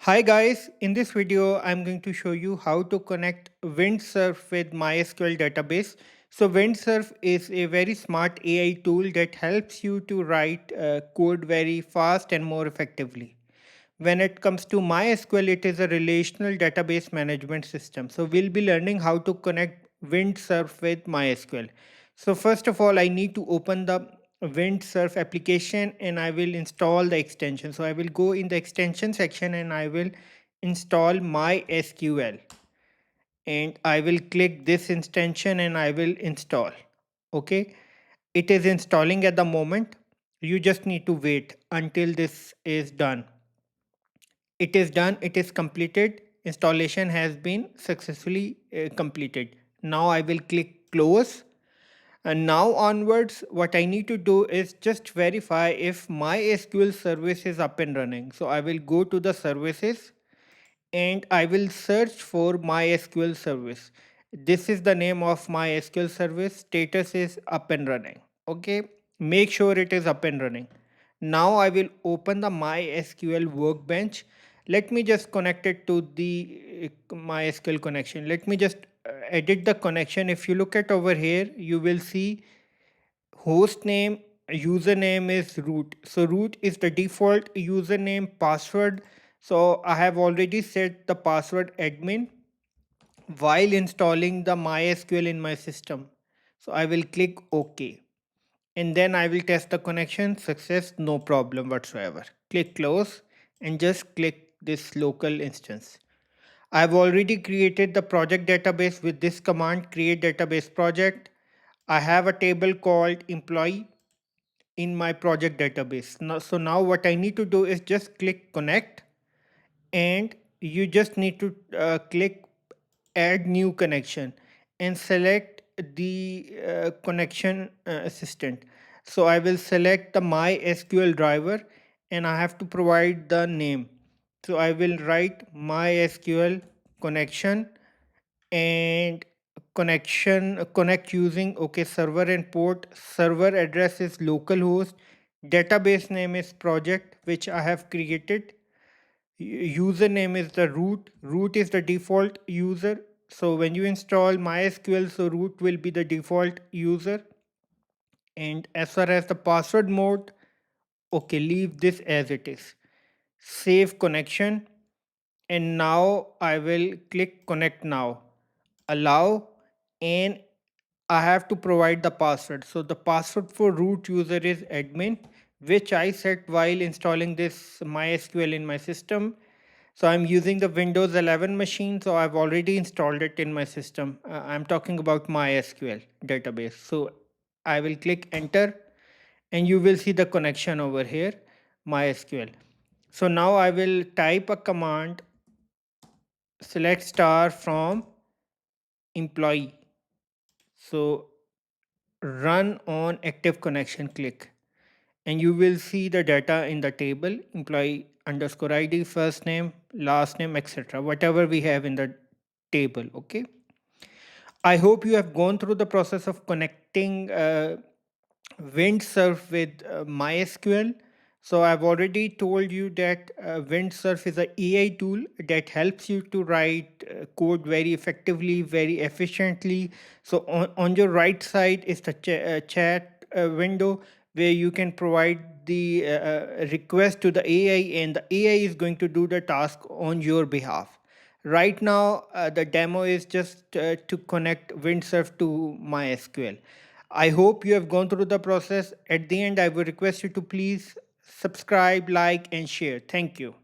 Hi guys, in this video I'm going to show you how to connect Windsurf with MySQL database. So Windsurf is a very smart AI tool that helps you to write code very fast and more effectively. When it comes to MySQL, it is a relational database management system. So we'll be learning how to connect Windsurf with MySQL. So first of all, I need to open the Windsurf application and I will install the extension. So I will go in the extension section and I will install MySQL and I will click this extension and I will install. Okay, it is installing at the moment. You just need to wait until this is done. It is done, it is completed. Installation has been successfully completed. Now I will click close. And now onwards, what I need to do is just verify if my SQL service is up and running. So I will go to the services and I will search for MySQL service. This is the name of MySQL service. Status is up and running. Okay, make sure it is up and running. Now I will open the MySQL workbench. Let me just connect it to the MySQL connection. Let me just edit the connection. If you look at over here, you will see host name, username is root. So root is the default username, password. So I have already set the password admin while installing the MySQL in my system. So I will click OK and then I will test the connection. Success, no problem whatsoever. Click close and just click this local instance. I've already created the project database with this command, create database project. I have a table called employee in my project database. So now what I need to do is just click connect and you just need to click add new connection and select the connection assistant. So I will select the MySQL driver and I have to provide the name. So I will write MySQL connection and connect using okay server and port. Server address is localhost. Database name is project which I have created. Username is the root is the default user. So when you install MySQL, so root will be the default user. And as far as the password mode, okay, leave this as it is. Save connection and now I will click connect now, allow, and I have to provide the password. So the password for root user is admin, which I set while installing this MySQL in my system. So I'm using the Windows 11 machine, so I've already installed it in my system. I'm talking about MySQL database. So I will click enter and you will see the connection over here, MySQL. So now I will type a command, select star from employee. So run on active connection, click, and you will see the data in the table, employee underscore ID, first name, last name, etc. Whatever we have in the table. Okay. I hope you have gone through the process of connecting Windsurf with MySQL. So I've already told you that Windsurf is an AI tool that helps you to write code very effectively, very efficiently. So on your right side is the chat window where you can provide the request to the AI and the AI is going to do the task on your behalf. Right now, the demo is just to connect Windsurf to MySQL. I hope you have gone through the process. At the end, I would request you to please subscribe, like, and share. Thank you.